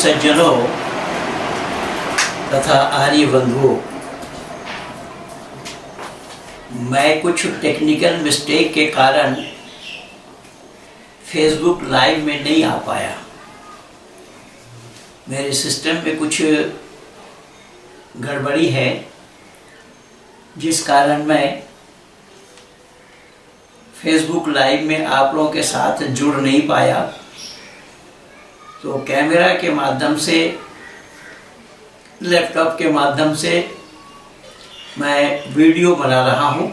सज्जनों तथा आर्य बंधुओं, मैं कुछ टेक्निकल मिस्टेक के कारण फेसबुक लाइव में नहीं आ पाया। मेरे सिस्टम में कुछ गड़बड़ी है, जिस कारण मैं फेसबुक लाइव में आप लोगों के साथ जुड़ नहीं पाया। तो कैमरा के माध्यम से, लैपटॉप के माध्यम से मैं वीडियो बना रहा हूं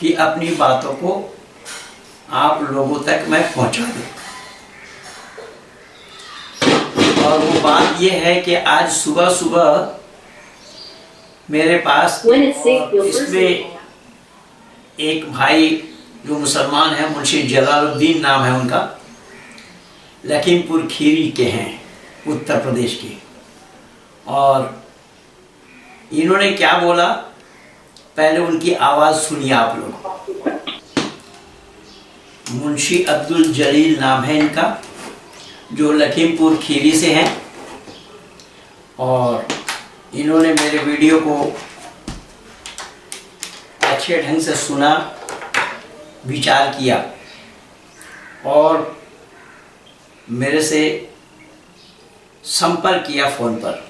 कि अपनी बातों को आप लोगों तक मैं पहुंचा दूं। और वो बात ये है कि आज सुबह सुबह मेरे पास इसमें एक भाई जो मुसलमान है, मुंशी जलालुद्दीन नाम है उनका, लखीमपुर खीरी के हैं, उत्तर प्रदेश के। और इन्होंने क्या बोला, पहले उनकी आवाज़ सुनिए आप लोग। मुंशी अब्दुल जलील नाम है इनका, जो लखीमपुर खीरी से हैं। और इन्होंने मेरे वीडियो को अच्छे ढंग से सुना, विचार किया और मेरे से संपर्क किया फ़ोन पर।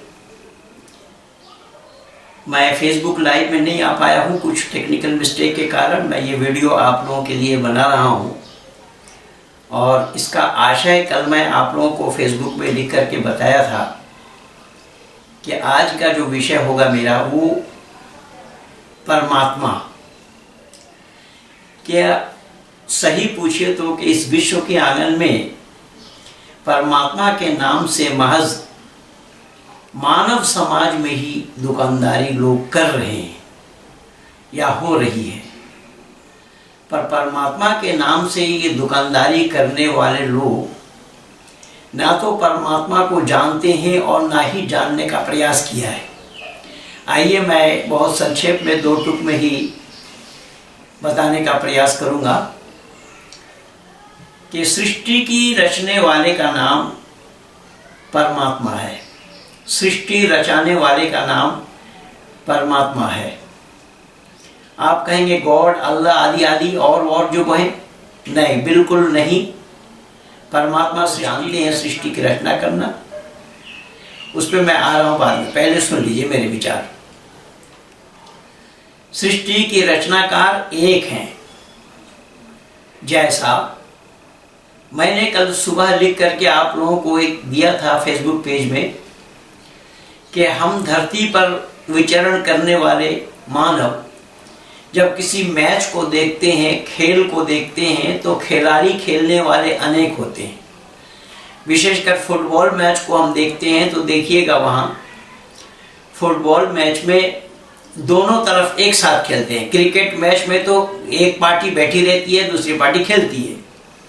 मैं फेसबुक लाइव में नहीं आ पाया हूँ, कुछ टेक्निकल मिस्टेक के कारण। मैं ये वीडियो आप लोगों के लिए बना रहा हूँ और इसका आशय कल मैं आप लोगों को फेसबुक में लिख करके बताया था कि आज का जो विषय होगा मेरा, वो परमात्मा। क्या सही पूछिए तो कि इस विश्व के आंगन में परमात्मा के नाम से महज मानव समाज में ही दुकानदारी लोग कर रहे हैं या हो रही है। पर परमात्मा के नाम से ये दुकानदारी करने वाले लोग ना तो परमात्मा को जानते हैं और ना ही जानने का प्रयास किया है। आइए मैं बहुत संक्षेप में, दो टुक में ही बताने का प्रयास करूंगा कि सृष्टि की रचने वाले का नाम परमात्मा है, सृष्टि रचाने वाले का नाम परमात्मा है। आप कहेंगे गॉड, अल्लाह आदि आदि और जो कहें, नहीं, बिल्कुल नहीं। परमात्मा से जानते हैं सृष्टि की रचना करना, उस पर मैं आ रहा हूं बाद में। पहले सुन लीजिए मेरे विचार। सृष्टि के रचनाकार एक हैं। जैसा मैंने कल सुबह लिख करके आप लोगों को एक दिया था फेसबुक पेज में कि हम धरती पर विचरण करने वाले मानव जब किसी मैच को देखते हैं, खेल को देखते हैं, तो खिलाड़ी खेलने वाले अनेक होते हैं। विशेषकर फुटबॉल मैच को हम देखते हैं तो देखिएगा, वहाँ फुटबॉल मैच में दोनों तरफ एक साथ खेलते हैं। क्रिकेट मैच में तो एक पार्टी बैठी रहती है, दूसरी पार्टी खेलती है,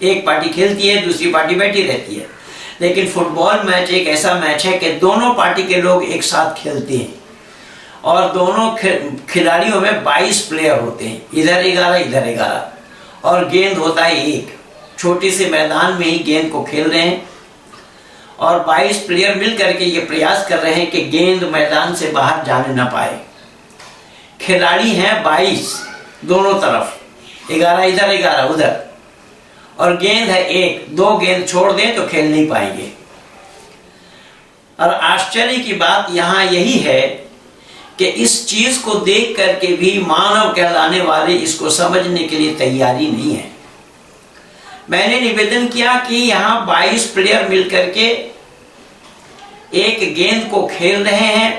एक पार्टी खेलती है, दूसरी पार्टी बैठी रहती है। लेकिन फुटबॉल मैच एक ऐसा मैच है कि दोनों पार्टी के लोग एक साथ खेलते हैं और दोनों खिलाड़ियों में 22 प्लेयर होते हैं, इधर 11 इधर 11, और गेंद होता है एक। छोटे से मैदान में ही गेंद को खेल रहे हैं और 22 प्लेयर मिल करके ये प्रयास कर रहे हैं कि गेंद मैदान से बाहर जाने ना पाए। खिलाड़ी हैं 22 दोनों तरफ, 11 इधर 11 उधर, और गेंद है एक। दो गेंद छोड़ दें तो खेल नहीं पाएंगे। और आश्चर्य की बात यहां यही है कि इस चीज को देख करके भी मानव कहलाने वाले इसको समझने के लिए तैयारी नहीं है। मैंने निवेदन किया कि यहां 22 प्लेयर मिलकर के एक गेंद को खेल रहे हैं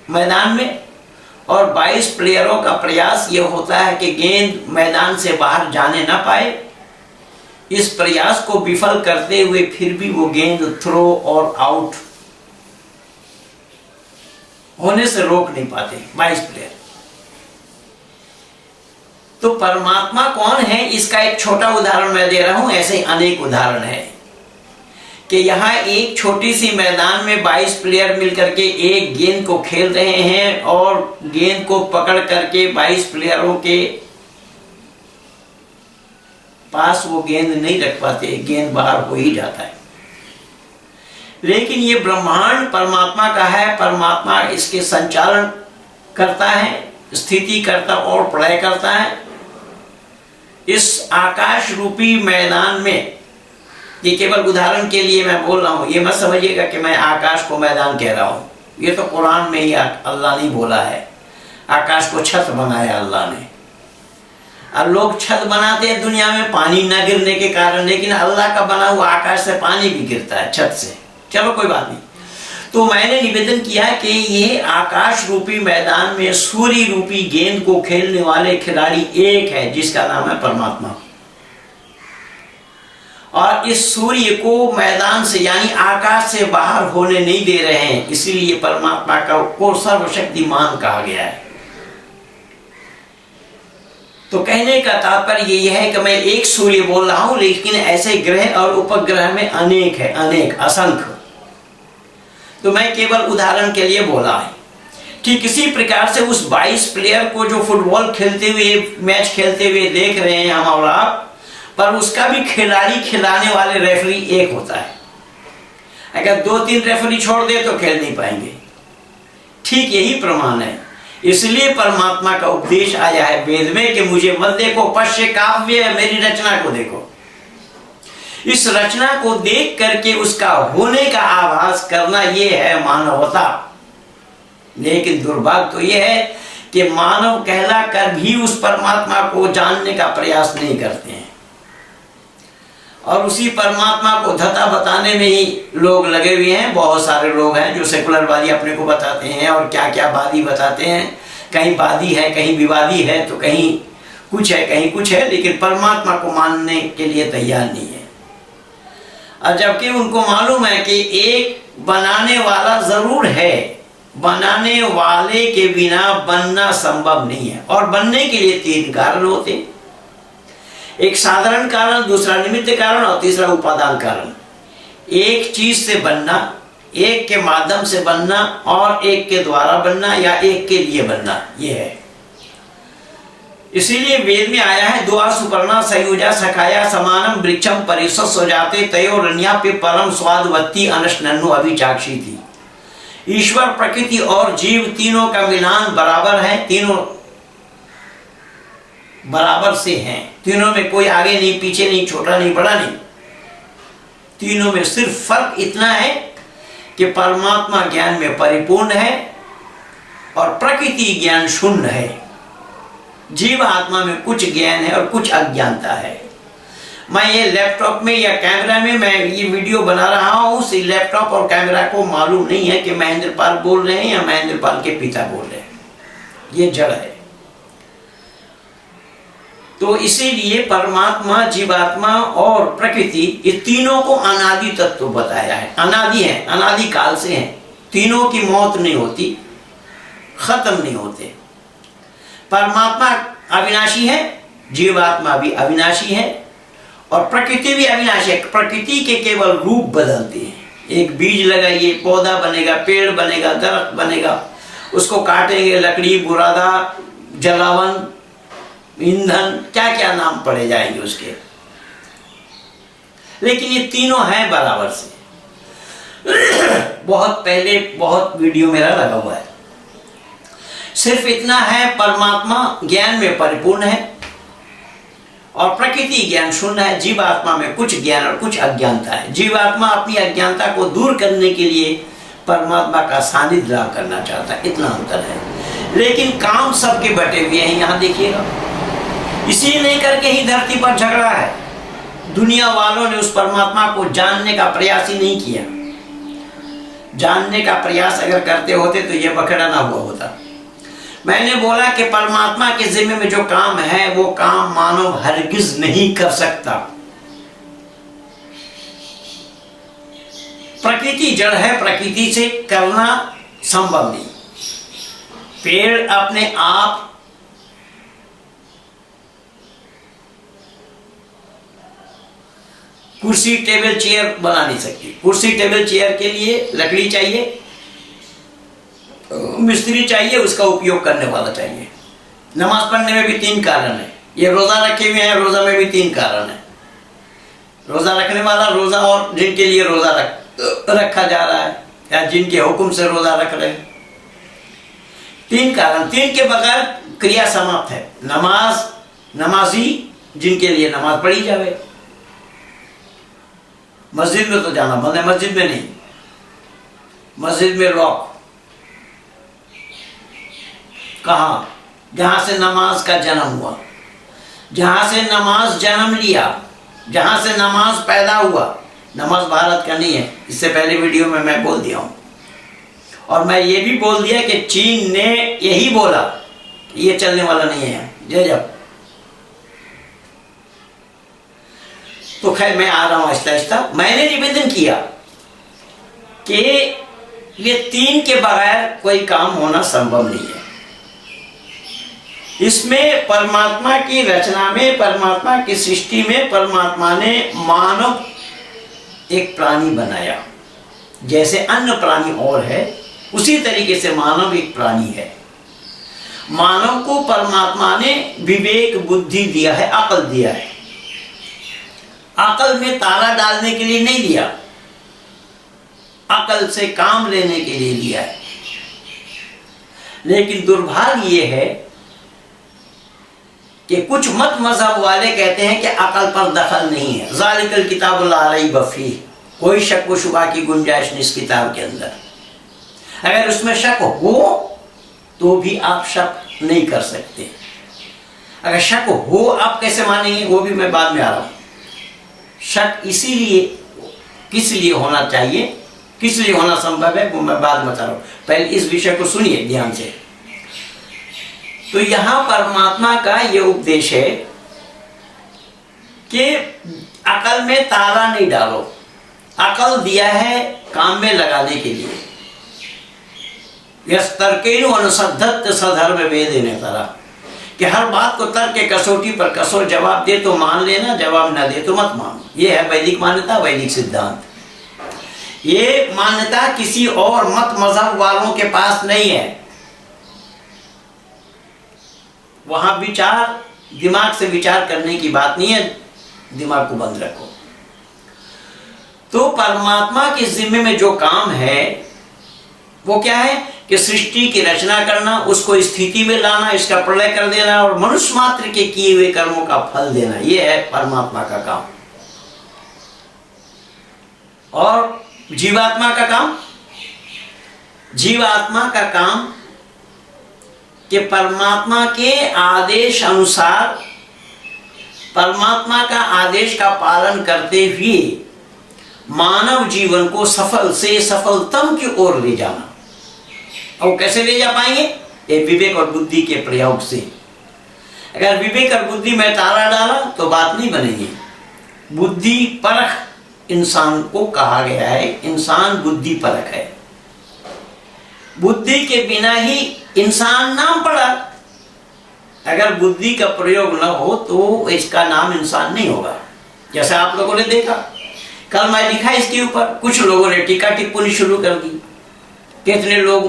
मैदान में, और 22 प्लेयरों का प्रयास यह होता है कि गेंद मैदान से बाहर जाने ना पाए। इस प्रयास को विफल करते हुए फिर भी वो गेंद थ्रो और आउट होने से रोक नहीं पाते 22 प्लेयर। तो परमात्मा कौन है, इसका एक छोटा उदाहरण मैं दे रहा हूं। ऐसे अनेक उदाहरण है कि यहाँ एक छोटी सी मैदान में 22 प्लेयर मिलकर के एक गेंद को खेल रहे हैं और गेंद को पकड़ करके 22 प्लेयरों के पास वो गेंद नहीं रख पाते, गेंद बाहर हो ही जाता है। लेकिन ये ब्रह्मांड परमात्मा का है, परमात्मा इसके संचालन करता है, स्थिति करता और प्रलय करता है। इस आकाश रूपी मैदान में, ये केवल उदाहरण के लिए मैं बोल रहा हूं, ये मत समझिएगा कि मैं आकाश को मैदान कह रहा हूं। ये तो कुरान में ही अल्लाह ने बोला है, आकाश को छत बनाया अल्लाह ने। अब लोग छत बनाते हैं दुनिया में पानी न गिरने के कारण, लेकिन अल्लाह का बना हुआ आकाश से पानी भी गिरता है छत से। चलो कोई बात नहीं। तो मैंने निवेदन किया कि ये आकाश रूपी मैदान में सूर्य रूपी गेंद को खेलने वाले खिलाड़ी एक है, जिसका नाम है परमात्मा। और इस सूर्य को मैदान से यानी आकाश से बाहर होने नहीं दे रहे हैं, इसीलिए परमात्मा को सर्वशक्तिमान कहा गया है। तो कहने का तात्पर्य यह है कि मैं एक सूर्य बोल रहा हूं, लेकिन ऐसे ग्रह और उपग्रह में अनेक है, अनेक, असंख्य। तो मैं केवल उदाहरण के लिए बोला है। ठीक इसी प्रकार से उस 22 प्लेयर को जो फुटबॉल खेलते हुए, मैच खेलते हुए देख रहे हैं हम और आप, पर उसका भी खिलाड़ी, खिलाने वाले रेफरी एक होता है। अगर 2-3 रेफरी छोड़ दे तो खेल नहीं पाएंगे। ठीक यही प्रमाण है। इसलिए परमात्मा का उपदेश आया है वेद में कि मुझे मत देखो, पश्य काव्य, मेरी रचना को देखो। इस रचना को देख करके उसका होने का आभास करना, यह है मानवता। लेकिन दुर्भाग्य तो यह है कि मानव कहला कर भी उस परमात्मा को जानने का प्रयास नहीं करते हैं, और उसी परमात्मा को धता बताने में ही लोग लगे हुए हैं। बहुत सारे लोग हैं जो सेकुलरवादी अपने को बताते हैं और क्या क्या वादी बताते हैं। कहीं वादी है, कहीं विवादी है, तो कहीं कुछ है, कहीं कुछ है, लेकिन परमात्मा को मानने के लिए तैयार नहीं है। और जबकि उनको मालूम है कि एक बनाने वाला जरूर है, बनाने वाले के बिना बनना संभव नहीं है। और बनने के लिए 3 कारण होते हैं, एक साधारण कारण, दूसरा निमित्त कारण और तीसरा उपादान कारण। एक चीज से बनना, एक के माध्यम से बनना, और एक के द्वारा बनना या एक के लिए बनना, यह है। इसीलिए वेद में आया है, द्वा सुपर्णा सयुजा सखाया समानम वृक्षम परिषद सजाते तयो रण्या पे परम स्वादवती अनशननु अभिचाक्षी थी। ईश्वर, प्रकृति और जीव तीनों का मिलान बराबर है, तीनों बराबर से हैं। तीनों में कोई आगे नहीं, पीछे नहीं, छोटा नहीं, बड़ा नहीं। तीनों में सिर्फ फर्क इतना है कि परमात्मा ज्ञान में परिपूर्ण है और प्रकृति ज्ञान शून्य है। जीव आत्मा में कुछ ज्ञान है और कुछ अज्ञानता है। मैं ये लैपटॉप में या कैमरा में मैं ये वीडियो बना रहा हूं, उस लैपटॉप और कैमरा को मालूम नहीं है कि महेंद्र पाल बोल रहे हैं या महेंद्र पाल के पिता बोल रहे हैं। ये जड़ है। तो इसीलिए परमात्मा, जीवात्मा और प्रकृति, ये तीनों को अनादि तत्व बताया है। अनादि है, अनादि काल से हैं। तीनों की मौत नहीं होती, खत्म नहीं होते। परमात्मा अविनाशी है, जीवात्मा भी अविनाशी है और प्रकृति भी अविनाशी है। प्रकृति के केवल रूप बदलते हैं। एक बीज लगाइए, पौधा बनेगा, पेड़ बनेगा, दरख्त बनेगा, उसको काटेंगे, लकड़ी, बुरादा, जलावन, ईंधन, क्या क्या नाम पड़े जाएंगे उसके, लेकिन ये तीनों हैं बराबर से। बहुत पहले बहुत वीडियो मेरा लगा हुआ है। सिर्फ इतना है, परमात्मा ज्ञान में परिपूर्ण है और प्रकृति ज्ञान शून्य है। जीवात्मा में कुछ ज्ञान और कुछ अज्ञानता है। जीवात्मा अपनी अज्ञानता को दूर करने के लिए परमात्मा का सानिध्य लाभ करना चाहता है, इतना अंतर है। लेकिन काम सबके बटे हुए हैं। यहां देखिएगा, इसी लेकर के ही धरती पर झगड़ा है। दुनिया वालों ने उस परमात्मा को जानने का प्रयास ही नहीं किया। जानने का प्रयास अगर करते होते तो यह बखेड़ा ना हुआ होता। मैंने बोला कि परमात्मा के जिम्मे में जो काम है वो काम मानव हरगिज नहीं कर सकता। प्रकृति जड़ है, प्रकृति से करना संभव नहीं। पेड़ अपने आप कुर्सी, टेबल, चेयर बना नहीं सकती। कुर्सी, टेबल, चेयर के लिए लकड़ी चाहिए, मिस्त्री चाहिए, उसका उपयोग करने वाला चाहिए। नमाज पढ़ने में भी 3 कारण है। ये रोजा रखे हुए हैं, रोजा में भी 3 कारण है। रोजा रखने वाला, रोजा और जिनके लिए रोजा रखा जा रहा है या जिनके हुक्म से रोजा रख रहे हैं। 3 कारण, 3 के बगैर क्रिया समाप्त है। नमाजी जिनके लिए नमाज पढ़ी जावे, मस्जिद में तो जाना बंद है, मस्जिद में नहीं, मस्जिद में लॉक। कहां? जहां से नमाज का जन्म हुआ, जहां से नमाज जन्म लिया, जहां से नमाज पैदा हुआ। नमाज भारत का नहीं है, इससे पहले वीडियो में मैं बोल दिया हूं। और मैं ये भी बोल दिया कि चीन ने यही बोला, ये चलने वाला नहीं है। जय जब तो खैर मैं आ रहा हूं आहिस्ता आहिस्ता। मैंने निवेदन किया कि ये 3 के बगैर कोई काम होना संभव नहीं है। इसमें परमात्मा की रचना में, परमात्मा की सृष्टि में परमात्मा ने मानव एक प्राणी बनाया। जैसे अन्य प्राणी और है, उसी तरीके से मानव एक प्राणी है। मानव को परमात्मा ने विवेक बुद्धि दिया है, अकल दिया है। अकल में ताला डालने के लिए नहीं दिया, अकल से काम लेने के लिए दिया है। लेकिन दुर्भाग्य ये है कि कुछ मत मजहब वाले कहते हैं कि अकल पर दखल नहीं है। ज़ालिकल किताब ला रैब फीह, कोई शक व शुबा की गुंजाइश नहीं इस किताब के अंदर। अगर उसमें शक हो तो भी आप शक नहीं कर सकते। अगर शक हो आप कैसे मानेंगे, वो भी मैं बाद में आ रहा हूं। शक इसीलिए, किस लिए होना चाहिए, किस लिए होना संभव है, वो मैं बाद में बता रहा हूं। पहले इस विषय को सुनिए ध्यान से। तो यहां परमात्मा का ये उपदेश है कि अकल में ताला नहीं डालो। अकल दिया है काम में लगाने के लिए। यस्तर्केनु अनुसद्धत सधर्म वेद ने तरह कि हर बात को तर्क के कसौटी पर कसो, जवाब दे तो मान लेना, जवाब न दे तो मत मानो। ये है वैदिक मान्यता, वैदिक सिद्धांत। ये मान्यता किसी और मत मजहब वालों के पास नहीं है। वहां विचार, दिमाग से विचार करने की बात नहीं है, दिमाग को बंद रखो। तो परमात्मा के जिम्मे में जो काम है वो क्या है कि सृष्टि की रचना करना, उसको स्थिति में लाना, इसका प्रलय कर देना और मनुष्य मात्र के किए हुए कर्मों का फल देना। यह है परमात्मा का काम। और जीवात्मा का काम, जीवात्मा का काम कि परमात्मा के आदेश अनुसार, परमात्मा का आदेश का पालन करते हुए मानव जीवन को सफल से सफलतम की ओर ले जाना। और कैसे ले जा पाएंगे? ये विवेक और बुद्धि के प्रयोग से। अगर विवेक और बुद्धि में ताला डाला तो बात नहीं बनेगी। बुद्धि परख इंसान को कहा गया है, इंसान बुद्धि परख है। बुद्धि के बिना ही इंसान नाम पड़ा। अगर बुद्धि का प्रयोग न हो तो इसका नाम इंसान नहीं होगा। जैसा आप लोगों ने देखा, कल मैं लिखा इसके ऊपर, कुछ लोगों ने टीका टिप्पणी शुरू कर दी। कितने लोग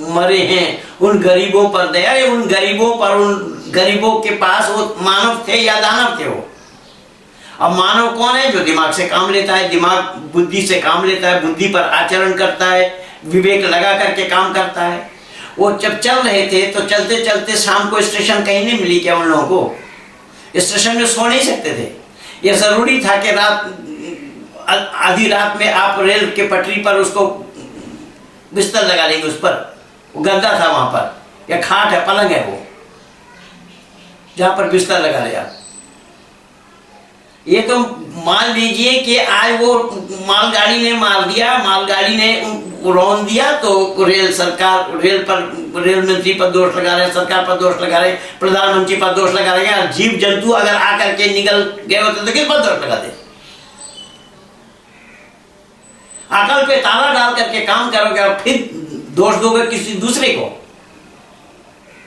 मरे हैं, उन गरीबों पर दया, उन गरीबों पर, उन गरीबों के पास वो मानव थे या दानव थे वो। अब मानव कौन है? जो दिमाग से काम लेता है, दिमाग बुद्धि से काम लेता है, बुद्धि पर आचरण करता है, विवेक लगा करके काम करता है। वो जब चल रहे थे तो चलते चलते शाम को स्टेशन कहीं नहीं मिली क्या उन लोगों को? स्टेशन में सो नहीं सकते थे। ये जरूरी था कि रात, आधी रात में आप रेल के पटरी पर उसको बिस्तर लगा लेंगे, उस पर वो गद्दा था वहां पर, या खाट है, पलंग है, वो जहां पर बिस्तर लगा रहे आप। ये तो मान लीजिए कि आज वो मालगाड़ी ने मार दिया, मालगाड़ी ने रौन दिया, तो रेल सरकार, रेल मंत्री पर दोष लगा रहे, सरकार पर दोष लगा रहे, प्रधानमंत्री पर दोष लगा रहे हैं। जीव जंतु अगर आकर के निकल गए होते तो किस पर दोष लगाते? अकल पे ताला डाल करके काम करोगे और फिर दोष दोगे किसी दूसरे को।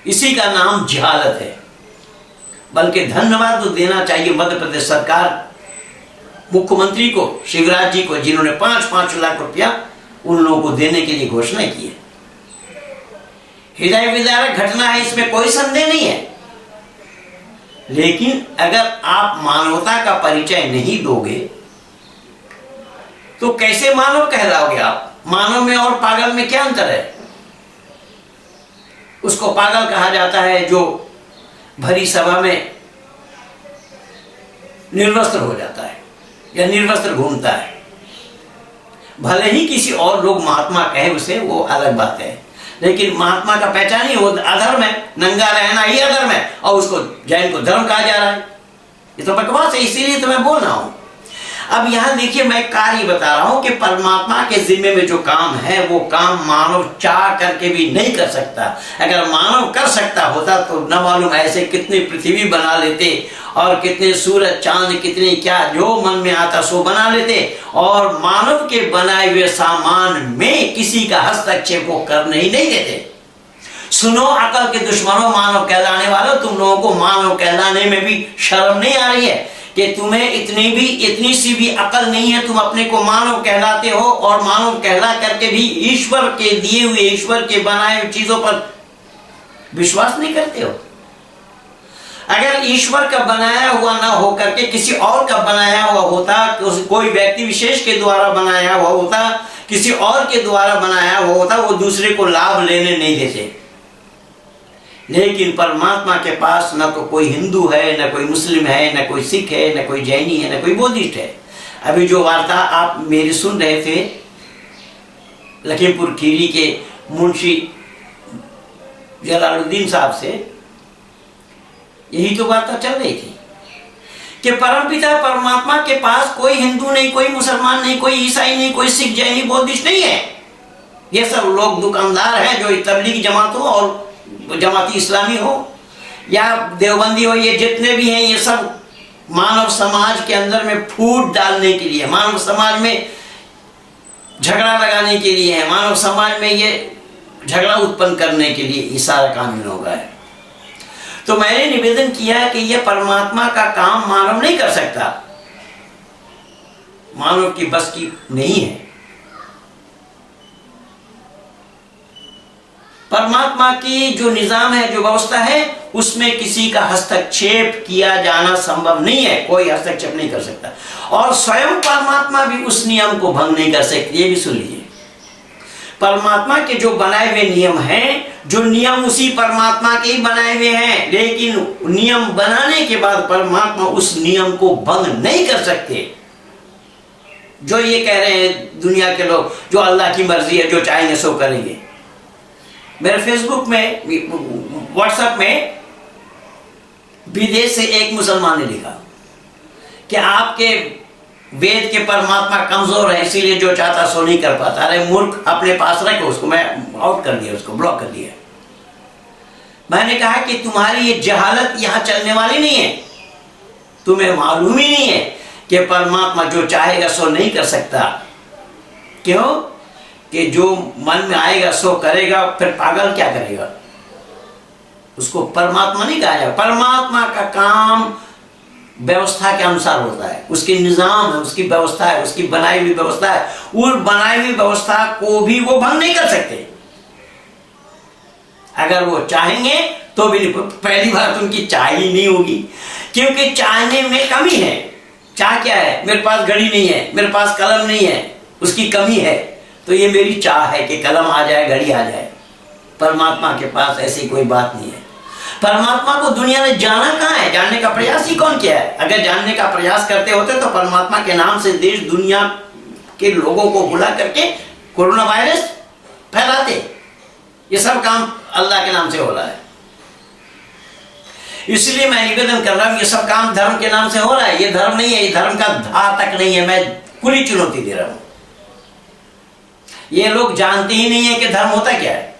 इसी का नाम जहालत है। बल्कि धन्यवाद तो देना चाहिए मध्य प्रदेश सरकार, मुख्यमंत्री को, शिवराज जी को, जिन्होंने 5-5 लाख रुपया उन लोगों को देने के लिए घोषणा की है। हृदय विदारक घटना है, इसमें कोई संदेह नहीं है। लेकिन अगर आप मानवता का परिचय नहीं दोगे तो कैसे मानव कहलाओगे आप? मानव में और पागल में क्या अंतर है? उसको पागल कहा जाता है जो भरी सभा में निर्वस्त्र हो जाता है या निर्वस्त्र घूमता है। भले ही किसी और लोग महात्मा कहे उसे, वो अलग बात है, लेकिन महात्मा का पहचान ही वो अधर्म है, नंगा रहना ही अधर्म है, और उसको जैन को धर्म कहा जा रहा है। ये तो बकवास है, इसीलिए तो मैं बोल रहा हूं। अब यहां देखिए, मैं कार्य बता रहा हूं कि परमात्मा के जिम्मे में जो काम है वो काम मानव चाह करके भी नहीं कर सकता। अगर मानव कर सकता होता तो न मालूम ऐसे कितनी पृथ्वी बना लेते, और कितने सूरज चांद, कितने क्या जो मन में आता सो बना लेते, और मानव के बनाए हुए सामान में किसी का हस्तक्षेप वो करने ही नहीं देते। सुनो अकल के दुश्मनों, मानव कहलाने वालों, तुम लोगों को मानव कहलाने में भी शर्म नहीं आ रही है कि तुम्हें इतनी सी भी अकल नहीं है, तुम अपने को मानव कहलाते हो, और मानव कहला करके भी ईश्वर के दिए हुए, ईश्वर के बनाए हुए चीजों पर विश्वास नहीं करते हो। अगर ईश्वर का बनाया हुआ ना हो करके किसी और का बनाया हुआ होता, कोई व्यक्ति विशेष के द्वारा बनाया हुआ होता, किसी और के द्वारा बनाया हुआ होता, वो दूसरे को लाभ लेने नहीं देते। लेकिन परमात्मा के पास न तो कोई हिंदू है, न कोई मुस्लिम है, न कोई सिख है, न कोई जैनी है, न कोई बौद्धिस्ट है। अभी जो वार्ता आप मेरी सुन रहे थे लखीमपुर खीरी के मुंशी जलालुद्दीन साहब से, यही तो वार्ता चल रही थी कि परमपिता परमात्मा के पास कोई हिंदू नहीं, कोई मुसलमान नहीं, कोई ईसाई नहीं, कोई सिख जैनी बौद्धिस्ट नहीं है। ये सब लोग दुकानदार हैं जो तबलीगी जमात हो और जमाती इस्लामी हो या देवबंदी हो, ये जितने भी हैं ये सब मानव समाज के अंदर में फूट डालने के लिए, मानव समाज में झगड़ा लगाने के लिए है, मानव समाज में ये झगड़ा उत्पन्न करने के लिए ये सारा काम इन होगा है। तो मैंने निवेदन किया कि यह परमात्मा का काम मानव नहीं कर सकता, मानव की बस की नहीं है। परमात्मा की जो निजाम है, जो व्यवस्था है, उसमें किसी का हस्तक्षेप किया जाना संभव नहीं है, कोई हस्तक्षेप नहीं कर सकता, और स्वयं परमात्मा भी उस नियम को भंग नहीं कर सकते। ये भी सुन लीजिए, परमात्मा के जो बनाए हुए नियम हैं, जो नियम उसी परमात्मा के ही बनाए हुए हैं, लेकिन नियम बनाने के बाद परमात्मा उस नियम को भंग नहीं कर सकते। जो ये कह रहे हैं दुनिया के लोग, जो अल्लाह की मर्जी है, जो चाहेंगे सो करेंगे। मेरे फेसबुक में, व्हाट्सएप में विदेश से एक मुसलमान ने लिखा कि आपके वेद के परमात्मा कमजोर है, इसीलिए जो चाहता सो नहीं कर पाता। अरे मूर्ख, अपने पास रखो उसको। मैं आउट कर दिया, उसको ब्लॉक कर दिया। मैंने कहा कि तुम्हारी ये जहालत यहां चलने वाली नहीं है, तुम्हें मालूम ही नहीं है कि परमात्मा जो चाहेगा सो नहीं कर सकता। क्यों? कि जो मन में आएगा सो करेगा, फिर पागल क्या करेगा? उसको परमात्मा नहीं कहा जाएगा। परमात्मा का काम व्यवस्था के अनुसार होता है, उसकी निजाम है, उसकी व्यवस्था है, उसकी बनाई हुई व्यवस्था है। उस बनाई हुई व्यवस्था को भी वो भंग नहीं कर सकते। अगर वो चाहेंगे तो भी नहीं। पहली बात उनकी चाह ही नहीं होगी, क्योंकि चाहने में कमी है। चाह क्या है? मेरे पास घड़ी नहीं है, मेरे पास कलम नहीं है, उसकी कमी है। तो ये मेरी चाह है कि कलम आ जाए, घड़ी आ जाए। परमात्मा के पास ऐसी कोई बात नहीं है। परमात्मा को दुनिया ने जाना कहाँ है? जानने का प्रयास ही कौन किया है? अगर जानने का प्रयास करते होते तो परमात्मा के नाम से देश दुनिया के लोगों को बुला करके कोरोना वायरस फैलाते। ये सब काम अल्लाह के नाम से हो रहा है। इसलिए मैं निवेदन कर रहा हूं, ये सब काम धर्म के नाम से हो रहा है। ये धर्म नहीं है, ये धर्म का धा तक नहीं है। मैं खुली चुनौती दे रहा हूं। ये लोग जानते ही नहीं है कि धर्म होता क्या है।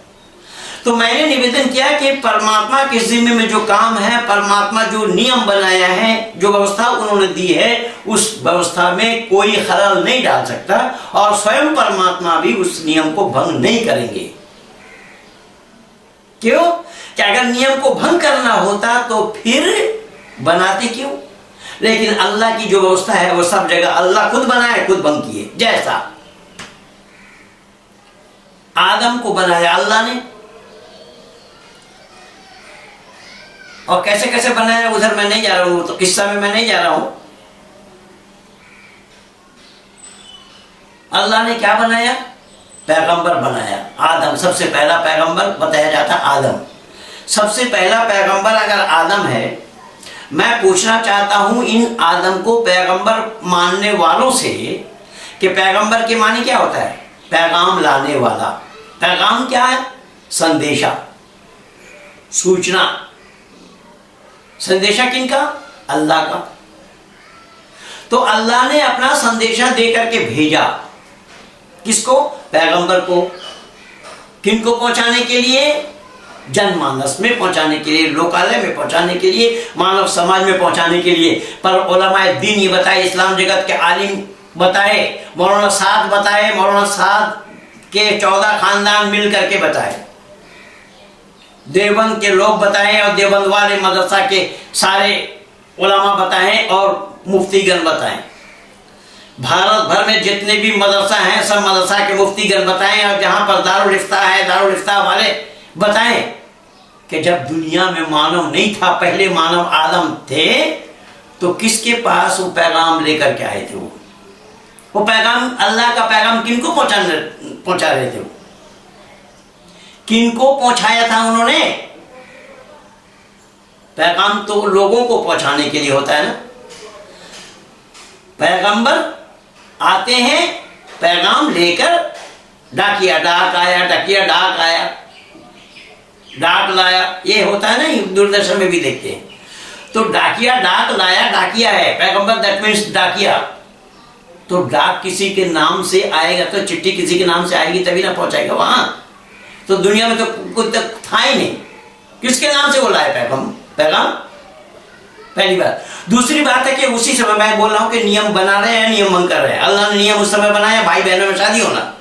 तो मैंने निवेदन किया कि परमात्मा के जिम्मे में जो काम है, परमात्मा जो नियम बनाया है, जो व्यवस्था उन्होंने दी है, उस व्यवस्था में कोई खलल नहीं डाल सकता, और स्वयं परमात्मा भी उस नियम को भंग नहीं करेंगे। क्यों? कि अगर नियम को भंग करना होता तो फिर बनाते क्यों? लेकिन अल्लाह की जो व्यवस्था है वो सब जगह अल्लाह खुद बनाए, खुद भंग किए। जैसा आदम को बनाया अल्लाह ने, और कैसे कैसे बनाया उधर मैं नहीं जा रहा हूं, तो किस्सा में मैं नहीं जा रहा हूं। अल्लाह ने क्या बनाया? पैगंबर बनाया। आदम सबसे पहला पैगंबर बताया जाता आदम। सबसे पहला पैगंबर अगर आदम है, मैं पूछना चाहता हूं इन आदम को पैगंबर मानने वालों से कि पैगंबर के माने क्या होता है? पैगाम लाने वाला। पैगाम क्या है? संदेशा, सूचना। संदेशा किनका? अल्लाह का। तो अल्लाह ने अपना संदेशा देकर के भेजा। किसको? पैगंबर को। किनको पहुंचाने के लिए? जनमानस में पहुंचाने के लिए, लोकालय में पहुंचाने के लिए, मानव समाज में पहुंचाने के लिए। पर उलमाए दीन ये बताए, इस्लाम जगत के आलिम बताए, मौलाना साद बताए, मौलाना साद के 14 खानदान मिल करके बताए, देवबंद के लोग बताएं और देवबंद वाले मदरसा के सारे उलमा बताएं और मुफ्तीगण बताएं। भारत भर में जितने भी मदरसा हैं सब मदरसा के मुफ्तीगण बताएं, और जहां पर दारुल इफ्ता है दारुल इफ्ता वाले बताएं कि जब दुनिया में मानव नहीं था, पहले मानव आदम थे, तो किसके पास वो पैगाम लेकर के आए थे? वो पैगाम, अल्लाह का पैगाम किनको पहुंचा रहे थे? किनको पहुंचाया था उन्होंने? पैगाम तो लोगों को पहुंचाने के लिए होता है ना। पैगंबर आते हैं पैगाम लेकर, डाकिया डाक आया, डाकिया डाक आया, डाक लाया, ये होता है ना, दूरदर्शन में भी देखते हैं। तो डाकिया डाक लाया, डाकिया है पैगंबर, दैट मीन्स डाकिया। तो डाक किसी के नाम से आएगा तो चिट्ठी किसी के नाम से आएगी तभी ना पहुंचाएगा वहां। तो दुनिया में तो कोई तक था ही नहीं, किसके नाम से वो लाए पैगाम? पहली बात। दूसरी बात है कि उसी समय मैं बोल रहा हूं कि नियम बना रहे हैं, नियम भंग कर रहे हैं। अल्लाह ने नियम उस समय बनाया भाई बहनों में शादी होना।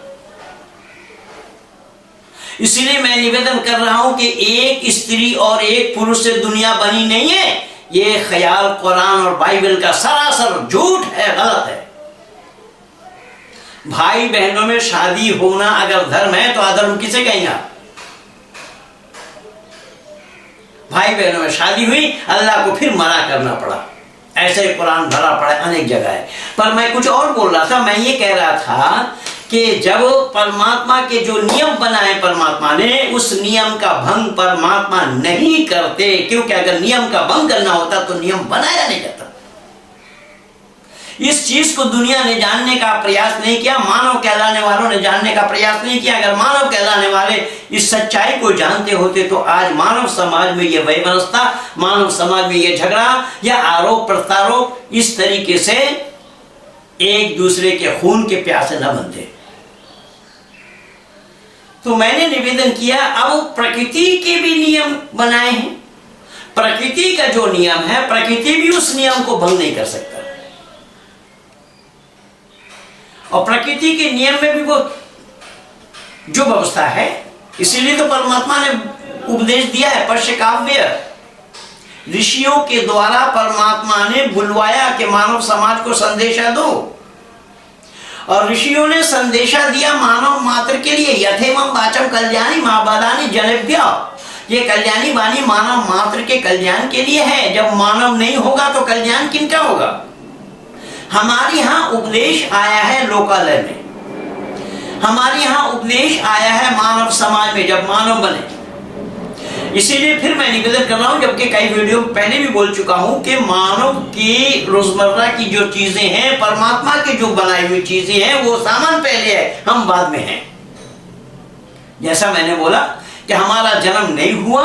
इसलिए मैं निवेदन कर रहा हूं कि एक स्त्री और एक पुरुष से दुनिया बनी नहीं है। ये ख्याल कुरान और बाइबल का सरासर झूठ है, गलत है। भाई बहनों में शादी होना अगर धर्म है तो अधर्म किसे कहेंगे? भाई बहनों में शादी हुई, अल्लाह को फिर मना करना पड़ा। ऐसे कुरान भरा पड़ा है अनेक जगह है। पर मैं कुछ और बोल रहा था। मैं ये कह रहा था कि जब परमात्मा के जो नियम बनाए परमात्मा ने, उस नियम का भंग परमात्मा नहीं करते, क्योंकि अगर नियम का भंग करना होता तो नियम बनाया नहीं जाता। इस चीज को दुनिया ने जानने का प्रयास नहीं किया, मानव कहलाने वालों ने जानने का प्रयास नहीं किया। अगर मानव कहलाने वाले इस सच्चाई को जानते होते तो आज मानव समाज में यह वैमनस्यता, मानव समाज में यह झगड़ा या आरोप प्रत्यारोप इस तरीके से एक दूसरे के खून के प्यासे न बनते। तो मैंने निवेदन किया, अब प्रकृति के भी नियम बनाए हैं। प्रकृति का जो नियम है, प्रकृति भी उस नियम को भंग नहीं कर सकता। और प्रकृति के नियम में भी वो जो व्यवस्था है, इसीलिए तो परमात्मा ने उपदेश दिया है। पश्य काव्य ऋषियों के द्वारा परमात्मा ने बुलवाया कि मानव समाज को संदेशा दो, और ऋषियों ने संदेशा दिया मानव मात्र के लिए। यथेमं वाचम कल्याणी महाबादानी जनेभ्य, ये कल्याणी वाणी मानव मात्र के कल्याण के लिए है। जब मानव नहीं होगा तो कल्याण किनका होगा? हमारे यहाँ उपदेश आया है लोकालय में, हमारे यहाँ उपदेश आया है मानव समाज में, जब मानव बने। इसीलिए फिर मैं निवेदन कर रहा हूं, जबकि कई वीडियो पहले भी बोल चुका हूं कि मानव की रोजमर्रा की जो चीजें हैं, परमात्मा की जो बनाई हुई चीजें हैं, वो सामान पहले है, हम बाद में हैं। जैसा मैंने बोला कि हमारा जन्म नहीं हुआ,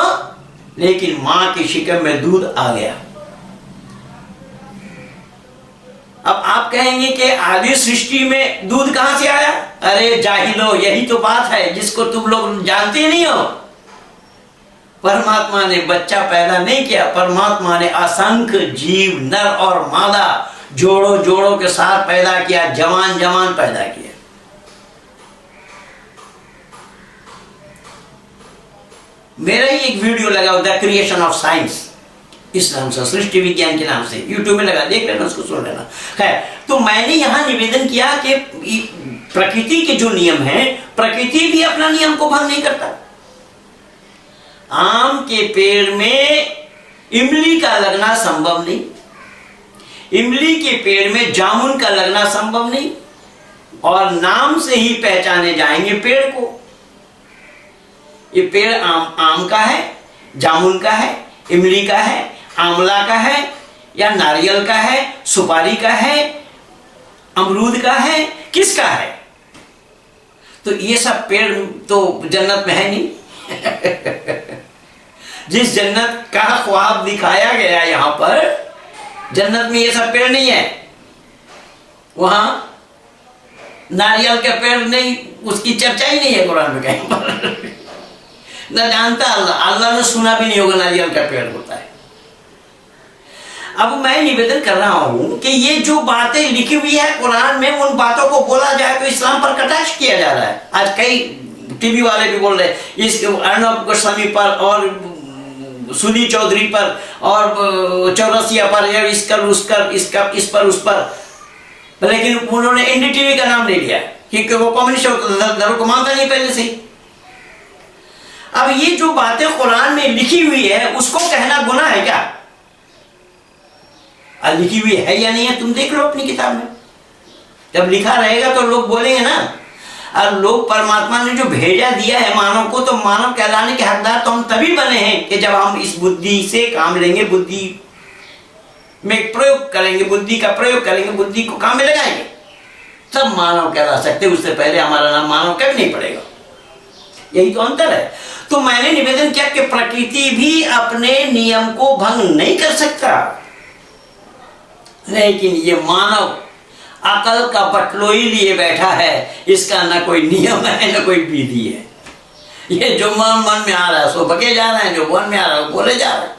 लेकिन मां की शिकम में दूध आ गया। अब आप कहेंगे कि आदि सृष्टि में दूध कहां से आया? अरे जाहिलो, यही तो बात है जिसको तुम लोग जानते नहीं हो। परमात्मा ने बच्चा पैदा नहीं किया, परमात्मा ने असंख्य जीव नर और मादा जोड़ों जोड़ों के साथ पैदा किया, जवान जवान पैदा किया। मेरा ही एक वीडियो लगा, द क्रिएशन ऑफ साइंस, इस नाम से, सृष्टि विज्ञान के नाम से, यूट्यूब में लगा, देख लेना, उसको सुन लेना। खैर, तो मैंने यहां निवेदन किया कि प्रकृति के जो नियम हैं, प्रकृति भी अपना नियम को भंग नहीं करता। आम के पेड़ में इमली का लगना संभव नहीं, इमली के पेड़ में जामुन का लगना संभव नहीं, और नाम से ही पहचाने जाएंगे पेड़ को। ये पेड़ आम का है, जामुन का है, इमली का है, आंवला का है, या नारियल का है, सुपारी का है, अमरूद का है, किसका है? तो ये सब पेड़ तो जन्नत में है नहीं। जिस जन्नत का ख्वाब दिखाया गया यहां पर, जन्नत में ये सब पेड़ नहीं है। वहां नारियल का पेड़ नहीं, उसकी चर्चा ही नहीं है कुरान में कहीं पर। न जानता अल्लाह ने सुना भी नहीं होगा नारियल का पेड़ होता है। अब मैं निवेदन कर रहा हूं कि ये जो बातें लिखी हुई है कुरान में, उन बातों को बोला जाए तो इस्लाम पर कटाक्ष किया जा रहा है। आज कई टीवी वाले भी बोल रहे हैं इस अर्नब गोस्वामी पर और सुनी चौधरी पर और चौरसिया पर, या इसकर उसकर, इसका इस पर उस पर, लेकिन उन्होंने एनडीटीवी का नाम नहीं लिया क्योंकि वो कम्युनिस्ट धर्म को मानता नहीं पहले से। अब ये जो बातें कुरान में लिखी हुई है उसको कहना गुनाह है क्या? लिखी हुई है या नहीं है तुम देख लो अपनी किताब में। जब लिखा रहेगा तो लोग बोलेंगे ना। और लोग परमात्मा ने जो भेजा दिया है मानव को, तो मानव कहलाने के हकदार तो हम तभी बने हैं कि जब हम इस बुद्धि से काम लेंगे, बुद्धि में प्रयोग करेंगे, बुद्धि का प्रयोग करेंगे, बुद्धि को काम में लगाएंगे, सब मानव कहला सकते। उससे पहले हमारा नाम मानव कभी नहीं पड़ेगा। यही तो अंतर है। तो मैंने निवेदन किया कि प्रकृति भी अपने नियम को भंग नहीं कर सकता, लेकिन ये मानव अकल का बटलोई लिए बैठा है। इसका ना कोई नियम है ना कोई विधि है। ये जो मन में आ रहा है सो बके जा रहे हैं, जो मन में आ रहा है बोले जा रहे हैं।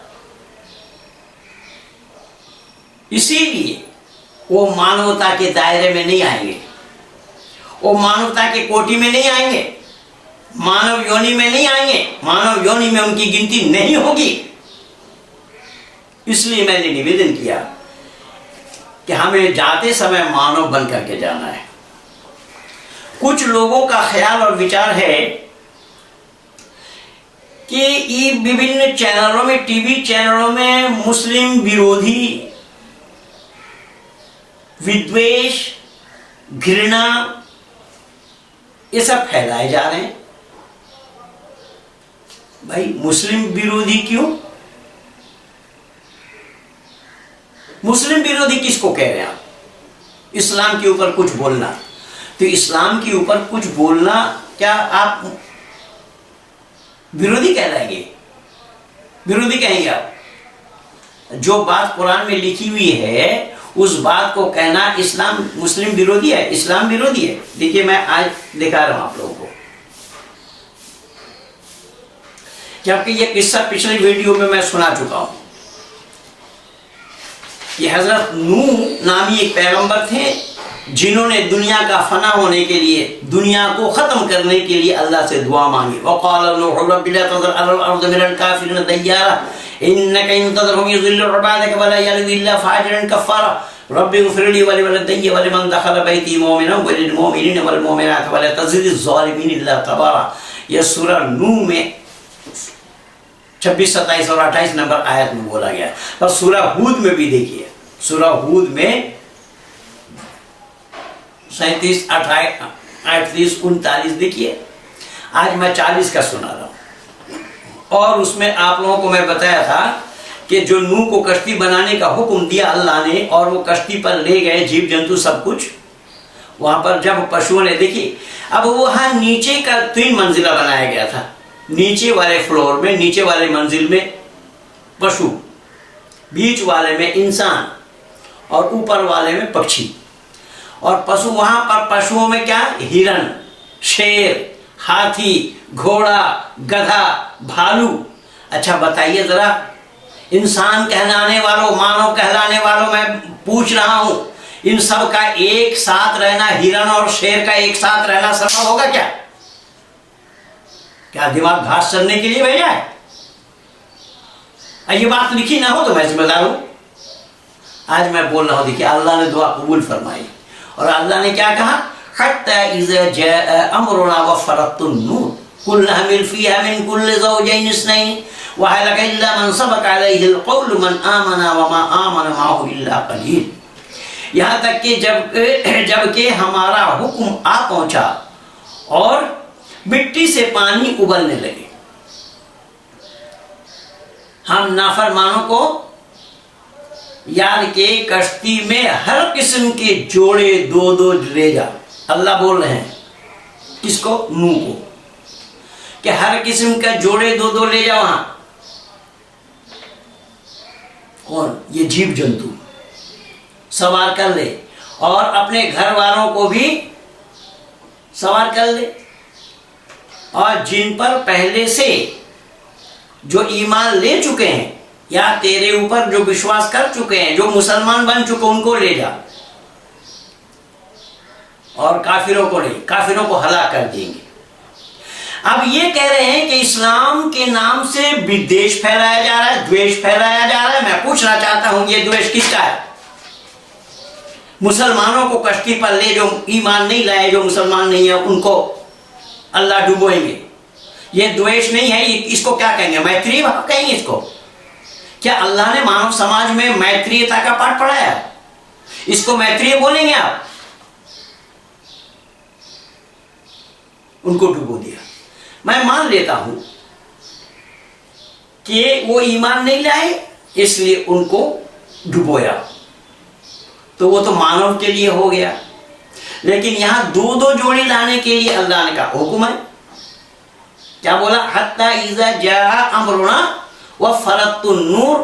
इसीलिए वो मानवता के दायरे में नहीं आएंगे, वो मानवता के कोटि में नहीं आएंगे, मानव योनि में नहीं आएंगे, मानव योनि में उनकी गिनती नहीं होगी। इसलिए मैंने निवेदन किया कि हमें जाते समय मानव बन करके जाना है। कुछ लोगों का ख्याल और विचार है कि ये विभिन्न चैनलों में, टीवी चैनलों में मुस्लिम विरोधी विद्वेष, घृणा, ये सब फैलाए जा रहे हैं। भाई मुस्लिम विरोधी क्यों? मुस्लिम विरोधी किसको कह रहे हैं आप? इस्लाम के ऊपर कुछ बोलना। तो इस्लाम के ऊपर कुछ बोलना क्या आप विरोधी कहलाएंगे? विरोधी कहेंगे आप? जो बात कुरान में लिखी हुई है उस बात को कहना इस्लाम मुस्लिम विरोधी है, इस्लाम विरोधी है। देखिए मैं आज दिखा रहा हूं आप लोगों को, जबकि ये किस्सा पिछले वीडियो में मैं सुना चुका हूं। ये हजरत नूह नामी एक पैगंबर थे जिन्होंने दुनिया का फना होने के लिए, दुनिया को खत्म करने के लिए अल्लाह से दुआ मांगी। वक़ाल नूह रब्बी ला तज़र अलल अर्ज़ मिनल काफ़िरीन दय्यारा इन्नका इन तज़रहुम युज़िल्लु इबादक वला यलिदु इल्ला फाजिरन कफ़ारा रब्बी इग़फ़िर ली वलिवलिदैया वलिमन दख़ल बैती मुमिनन वलिल मुमिनीन वल मुमिनात वला तज़िदिज़ ज़ालिमीन इल्ला तबारा। यह सूरह नूह में 26, 27 और 28 नंबर आयत में बोला गया। और सूरह हूद में भी देखिए, सूरह हूद में 37, 28, 38, 39 देखिए। आज मैं 40 का सुना रहा हूं। और उसमें आप लोगों को मैं बताया था कि जो नूह को कश्ती बनाने का हुक्म दिया अल्लाह ने, और वो कश्ती पर ले गए जीव जंतु सब कुछ। वहां पर जब पशुओं ने देखी, अब वहां नीचे का 3 मंजिला बनाया गया था। नीचे वाले फ्लोर में, नीचे वाले मंजिल में पशु, बीच वाले में इंसान और ऊपर वाले में पक्षी। और पशु वहां पर पशुओं में क्या? हिरण, शेर, हाथी, घोड़ा, गधा, भालू। अच्छा बताइए जरा, इंसान कहलाने वालों, मानव कहलाने वालों, मैं पूछ रहा हूं, इन सब का एक साथ रहना, हिरण और शेर का एक साथ रहना संभव होगा क्या? क्या दिमाग घास चरने के लिए भेजा है? ये बात लिखी ना हो तो मैं जिम्मेदार हूं। आज मैं बोल रहा हूं, देखिए अल्लाह ने दुआ कबूल फरमाई। और अल्लाह ने क्या कहा? हत्ता इज़ा जाअ अमरुना वफ़रतुन नूर कुल नहमिल फ़ीहा मिन कुल्लि ज़ौजैन इस्नैन व अहलका इल्ला मन सबक़ अलैहिल क़ौलु मन आमना व मा आमन माअहु इल्ला क़लील। यहाँ तक कि जबकि हमारा हुक्म आ पहुंचा और मिट्टी से पानी उबलने लगे, हम नाफरमानों को यार के कश्ती में हर किस्म के जोड़े दो दो ले जा। अल्लाह बोल रहे हैं किसको? नूह को, कि हर किस्म का जोड़े दो दो ले जा वहां। कौन? ये जीव जंतु सवार कर ले और अपने घर वालों को भी सवार कर ले, और जिन पर पहले से जो ईमान ले चुके हैं या तेरे ऊपर जो विश्वास कर चुके हैं, जो मुसलमान बन चुके, उनको ले जा, और काफिरों को नहीं, काफिरों को हलाक कर देंगे। अब ये कह रहे हैं कि इस्लाम के नाम से विद्वेष फैलाया जा रहा है, द्वेष फैलाया जा रहा है। मैं पूछना चाहता हूं ये द्वेष किसका है? मुसलमानों को कश्ती पर ले, जो ईमान नहीं लाए, जो मुसलमान नहीं है, उनको अल्लाह डुबोएंगे। ये द्वेष नहीं है, इसको क्या कहेंगे? मैत्री भाव कहेंगे इसको। क्या अल्लाह ने मानव समाज में मैत्रीयता का पाठ पढ़ाया? इसको मैत्रीय बोलेंगे आप? उनको डुबो दिया। मैं मान लेता हूं कि वो ईमान नहीं लाए इसलिए उनको डुबोया, तो वो तो मानव के लिए हो गया। लेकिन यहां दो दो जोड़ी लाने के लिए अल्लाह ने कहा हुक्म है। क्या बोला? हत्ता इज़ा जा अमरुना व फरतुन नूर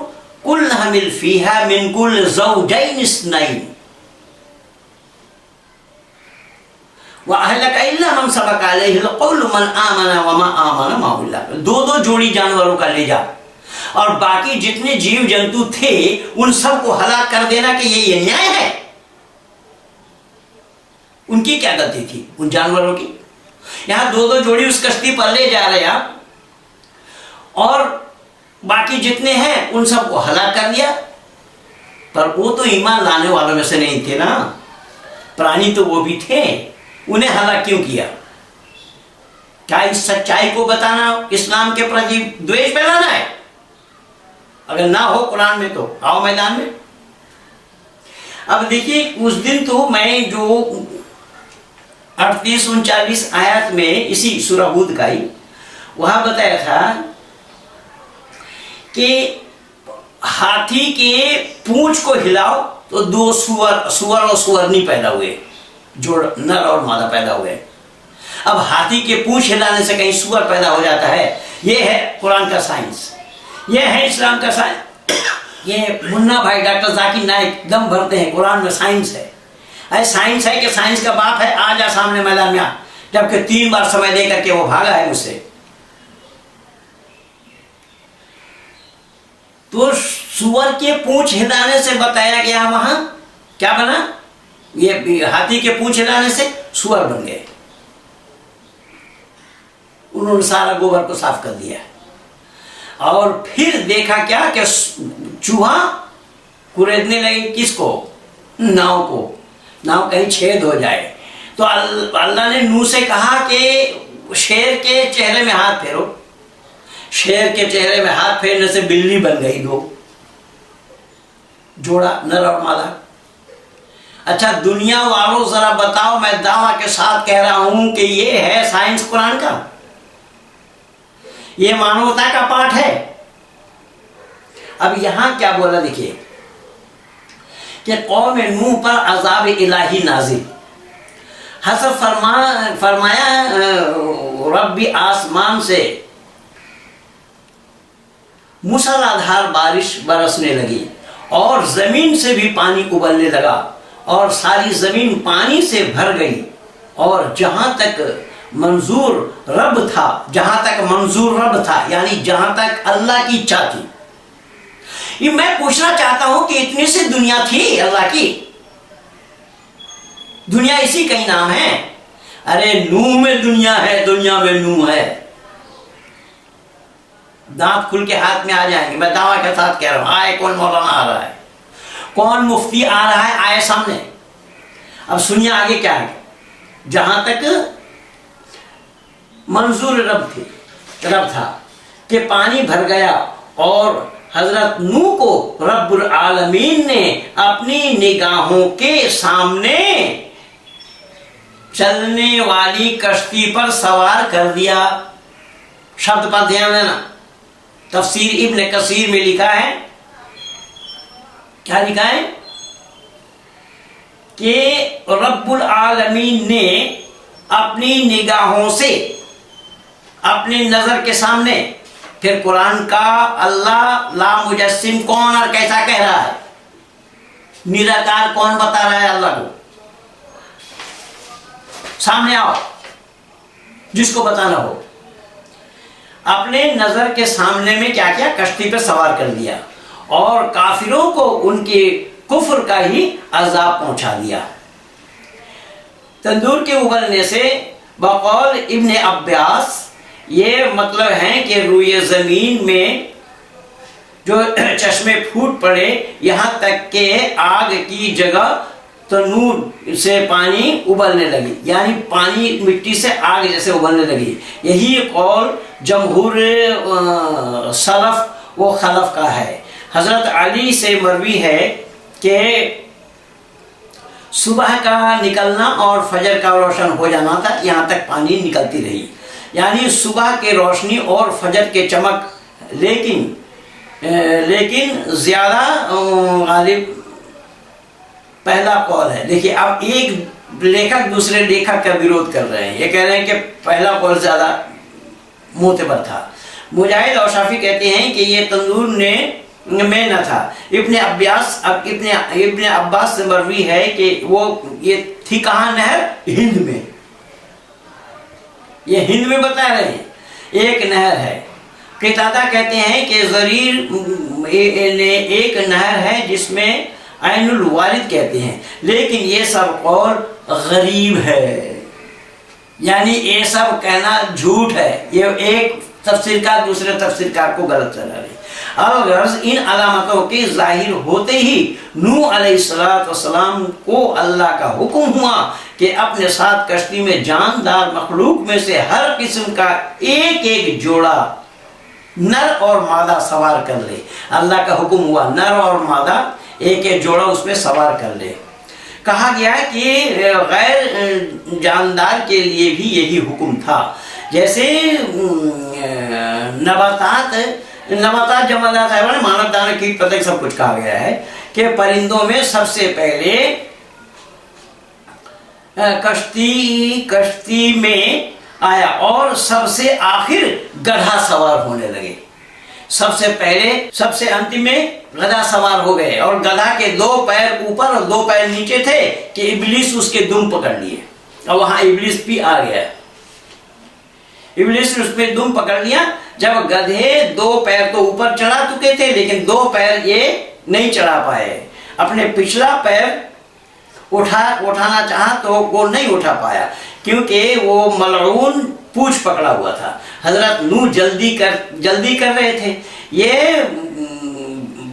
कुल हमिल फीहा मिन कुल ज़ौजैन इस्नैन व अहलका इल्ला मन सबक अलैहिल क़ौलु मन आमना व मा आमना माहुल्लाह। दो दो जोड़ी जानवरों का ले जा और बाकी जितने जीव जंतु थे उन सबको हलाक कर देना, कि ये न्याय है? उनकी क्या गलती थी उन जानवरों की? यहां दो दो जोड़ी उस कश्ती पर ले जा रहे आप और बाकी जितने हैं उन सबको हलाक कर दिया। पर वो तो ईमान लाने वालों में से नहीं थे ना, प्राणी तो वो भी थे, उन्हें हलाक क्यों किया? क्या इस सच्चाई को बताना इस्लाम के प्रति द्वेष फैलाना है? अगर ना हो कुरान में तो आओ मैदान में। अब देखिए, उस दिन तो मैं जो 38-39 आयत में इसी सूरह हूद का ही वहां बताया था कि हाथी के पूंछ को हिलाओ तो दो सुअर और सुअरनी पैदा हुए, जो नर और मादा पैदा हुए। अब हाथी के पूंछ हिलाने से कहीं सुअर पैदा हो जाता है? ये है कुरान का साइंस, ये है इस्लाम का साइंस। ये मुन्ना भाई डॉक्टर जाकिर नाइक दम भरते हैं कुरान में साइंस है। अरे साइंस है कि साइंस का बाप है, आ जा सामने मैदान में आ। जबकि 3 बार समय देकर के वो भागा है मुझसे। तो सुअर के पूंछ हिलाने से बताया गया, वहां क्या बना? ये हाथी के पूंछ हिलाने से सुअर बन गए। उन्होंने सारा गोबर को साफ कर दिया और फिर देखा क्या कि चूहा कुरेदने लगे। किसको? नाव को। नाव कहीं छेद हो जाए तो अल्लाह ने नूह से कहा कि शेर के चेहरे में हाथ फेरो। शेर के चेहरे में हाथ फेरने से बिल्ली बन गई, दो जोड़ा, नर और मादा। अच्छा दुनिया वालों जरा बताओ, मैं दावा के साथ कह रहा हूं कि ये है साइंस कुरान का, ये मानवता का पाठ है। अब यहां क्या बोला देखिए कि कौम नूह पर अजाब इलाही नाजिल। हसरत फरमाया रब्बी आसमान से मूसलाधार बारिश बरसने लगी और जमीन से भी पानी उबलने लगा और सारी जमीन पानी से भर गई। और जहां तक मंजूर रब था, यानी जहां तक अल्लाह की इच्छा थी। ये मैं पूछना चाहता हूं कि इतनी सी दुनिया थी अल्लाह की? दुनिया इसी का ही नाम है। अरे नूह में दुनिया है, दुनिया में नूह है। दांत खुल के हाथ में आ जाएंगे, मैं दावा के साथ कह रहा हूं। आए कौन मौलाना आ रहा है, कौन मुफ्ती आ रहा है, आए सामने। अब सुनिए आगे क्या है। जहां तक मंजूर रब था कि पानी भर गया और हजरत नूह को रब्बुल आलमीन ने अपनी निगाहों के सामने चलने वाली कश्ती पर सवार कर दिया। शब्द पर ध्यान देना, तफसीर इब्न कसीर में लिखा है, क्या लिखा है कि रब्बुल आलमीन ने अपनी निगाहों से, अपनी नजर के सामने, फिर कुरान का अल्लाह ला मुजस्सिम कौन और कैसा कह रहा है, निराकार कौन बता रहा है अल्लाह को, सामने आओ जिसको बताना हो। अपने नजर के सामने में क्या क्या कश्ती पर सवार कर दिया और काफिरों को उनके कुफ्र का ही अजाब पहुंचा दिया। तंदूर के उबलने से बकौल इब्ने अब्बास ये मतलब है कि रुए जमीन में जो चश्मे फूट पड़े, यहां तक के आग की जगह तनूर से पानी उबलने लगी, यानी पानी मिट्टी से आग जैसे उबलने लगी। यही कौल जमहूर सलफ व खलफ का है। हजरत अली से मरवी है कि सुबह का निकलना और फजर का रोशन हो जाना था, यहाँ तक पानी निकलती रही, यानी सुबह के रोशनी और फजर के चमक, लेकिन ज्यादा गालिब पहला कौल है। देखिए अब एक लेखक दूसरे लेखक का विरोध कर रहे हैं, ये कह रहे हैं कि पहला कौल ज्यादा मोतबर था। मुजाहिद और शाफी कहते हैं कि ये तंदूर में न था। इब्ने अब्बास से मरवी है कि वो ये थी कहाँ नहर, हिंद में, ये हिंद में बता रहे हैं एक नहर है। कितादा कहते हैं कि जरीर एक नहर है जिसमें ऐनुल वालिद कहते हैं, लेकिन ये सब कौल गरीब है, यानी ये सब कहना झूठ है। ये एक तफसीरकार दूसरे तफसीरकार को गलत चला रहे। अलगर्ज इन अलामतों के जाहिर होते ही नूह अलैहिस्सलाम को अल्लाह का हुक्म हुआ कि अपने साथ कश्ती में जानदार मखलूक में से हर किस्म का एक एक जोड़ा नर और मादा सवार कर ले। अल्लाह का हुक्म हुआ नर और मादा एक एक जोड़ा उसमें सवार कर ले। कहा गया कि गैर जानदार के लिए भी यही हुक्म था। जैसे नबातात जमादात है, मानव दाना कीट पतंग सब कुछ कहा गया है कि परिंदों में सबसे पहले कश्ती में आया और सबसे आखिर गधा सवार होने लगे। सबसे पहले सबसे अंतिम में गधा सवार हो गए और गधा के 2 पैर ऊपर और 2 पैर नीचे थे कि इब्लिस उसके दुम पकड़ लिए और वहां इब्लिस भी आ गया। इब्लिस ने उसमें दुम पकड़ लिया। जब गधे 2 पैर तो ऊपर चढ़ा चुके थे, लेकिन 2 पैर ये नहीं चढ़ा पाए। अपने पिछला पैर उठाना चाहा तो वो नहीं उठा पाया, क्योंकि वो मलऊन पूंछ पकड़ा हुआ था। हजरत नूह जल्दी कर रहे थे। ये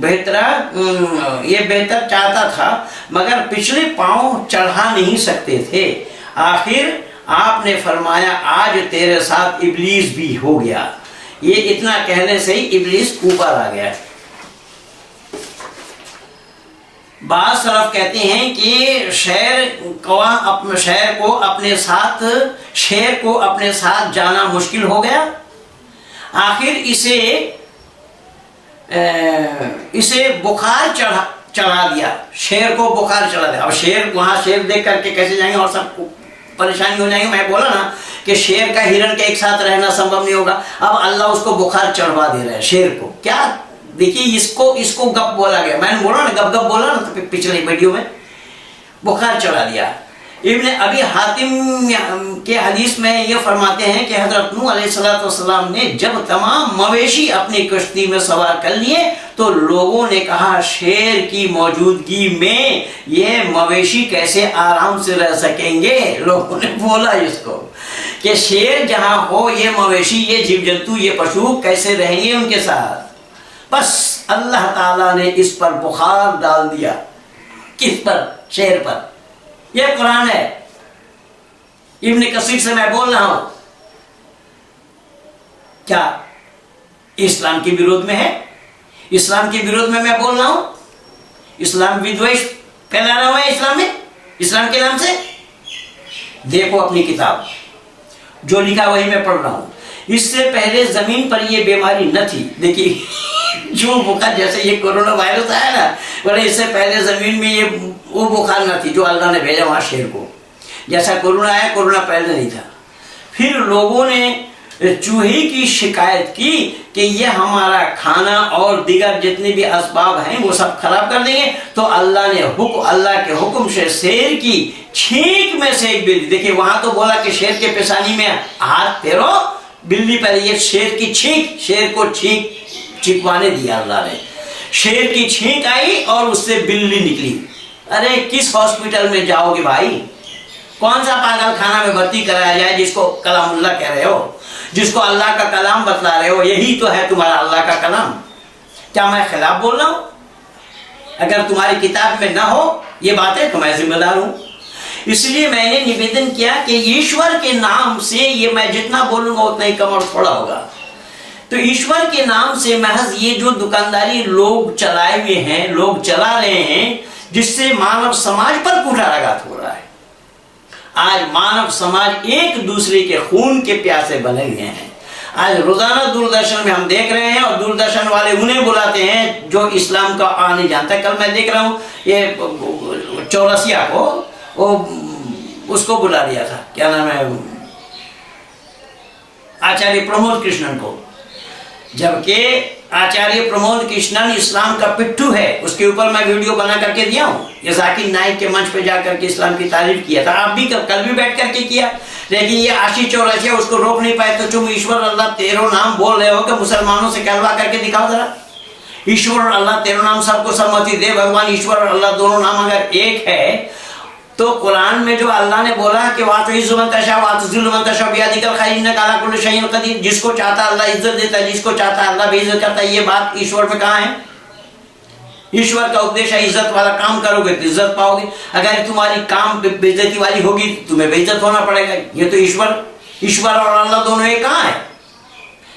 बेहतर चाहता था, मगर पिछले पांव चढ़ा नहीं सकते थे। आखिर आपने फरमाया आज तेरे साथ इब्लीस भी हो गया। ये इतना कहने से ही इब्लीस ऊपर आ गया। बाज़ सलफ कहते हैं कि शेर को अपने साथ जाना मुश्किल हो गया। आखिर इसे बुखार चढ़ा दिया, शेर को बुखार चढ़ा दिया। अब शेर देख करके कैसे जाएंगे और सब परेशानी हो जाएंगे। मैं बोला ना कि शेर का हिरण के एक साथ रहना संभव नहीं होगा। अब अल्लाह उसको बुखार चढ़वा दे रहा है शेर को। क्या देखिए, इसको गप बोला गया। मैंने बोला ना गप बोला ना तो पिछले वीडियो में, बुखार चढ़ा दिया। इब्न अबी हातिम के हदीस में ये फरमाते हैं कि हजरत नूह अलैहिस्सलाम ने जब तमाम मवेशी अपनी कश्ती में सवार कर लिए तो लोगों ने कहा शेर की मौजूदगी में ये मवेशी कैसे आराम से रह सकेंगे। लोगों ने बोला इसको कि शेर जहां हो, ये मवेशी, ये जीव जंतु, ये पशु कैसे रहेंगे उनके साथ। बस अल्लाह ताला ने इस पर बुखार डाल दिया। किस पर? शेर पर। यह कुरान है, इब्न कसीर से मैं बोल रहा हूं। क्या इस्लाम के विरोध में है? इस्लाम के विरोध में मैं बोल रहा हूं? इस्लाम विद्वेष फैला रहा है इस्लाम में, इस्लाम के नाम से? देखो अपनी किताब, जो लिखा वही मैं पढ़ रहा हूं। इससे पहले जमीन पर यह बीमारी न थी। देखिए जो बुखार, जैसे ये कोरोना वायरस आया ना, बोले इससे पहले जमीन में ये वो बुखार न थी जो अल्लाह ने भेजा वहां शेर को। जैसा कोरोना आया, कोरोना पहले नहीं था। फिर लोगों ने चूहे की शिकायत की कि ये हमारा खाना और दीगर जितने भी असबाब हैं वो सब खराब कर देंगे, तो अल्लाह के हुक्म से शेर की छींक में से एक बिल्ली, देखिए वहां तो बोला कि शेर के पेशानी में हाथ फेरो, बिल्ली पर ये शेर की छींक, शेर को छिपवाने दिया अल्लाह ने। शेर की छींक आई और उससे बिल्ली निकली। अरे किस हॉस्पिटल में जाओगे भाई? कौन सा पागल खाना में भर्ती कराया जाए जिसको कलामुल्लाह कह रहे हो, जिसको अल्लाह का कलाम बतला रहे हो? यही तो है तुम्हारा अल्लाह का कलाम। क्या मैं खिलाफ बोल रहा हूं? अगर तुम्हारी किताब में ना हो ये बातें तो मैं जिम्मेदार हूं। इसलिए मैंने निवेदन किया कि ईश्वर के नाम से ये मैं जितना बोलूंगा उतना ही कम और थोड़ा होगा। तो ईश्वर के नाम से महज ये जो दुकानदारी लोग चलाए हुए हैं, लोग चला रहे हैं, जिससे मानव समाज पर कुठाराघात हो रहा है। आज मानव समाज एक दूसरे के खून के प्यासे बने हुए हैं। आज रोजाना दूरदर्शन में हम देख रहे हैं और दूरदर्शन वाले उन्हें बुलाते हैं जो इस्लाम का आ नहीं जानता। कल मैं देख रहा हूं ये चौरसिया को, वो उसको बुला लिया था, क्या नाम है, आचार्य प्रमोद कृष्णन को, जबकि आचार्य प्रमोद कृष्णन इस्लाम का पिट्ठू है। उसके ऊपर मैं वीडियो बना करके दिया हूं। ये जाकिर नाइक के मंच पे जाकर के इस्लाम की तारीफ किया था, आप भी कल भी बैठ करके किया। लेकिन ये आशीष चौरसिया उसको रोक नहीं पाए। तो तुम ईश्वर अल्लाह तेरो नाम बोल रहे हो कि मुसलमानों से कहलवा करके दिखाओ जरा। ईश्वर अल्लाह तेरो नाम सबको सम्मति दे, भगवान ईश्वर और अल्लाह दोनों नाम अगर एक है, तो कुरान में जो अल्लाह ने बोला कि जिसको चाहता अल्लाह इज्जत देता है, जिसको चाहता अल्लाह बेइज्जत करता है, ये बात ईश्वर में कहाँ है? ईश्वर का उपदेश है इज्जत वाला काम करोगे तो इज्जत पाओगे, अगर तुम्हारी काम बेइज्जती वाली होगी तो तुम्हें बेइज्जत होना पड़ेगा। ये तो ईश्वर और अल्लाह दोनों एक कहाँ है?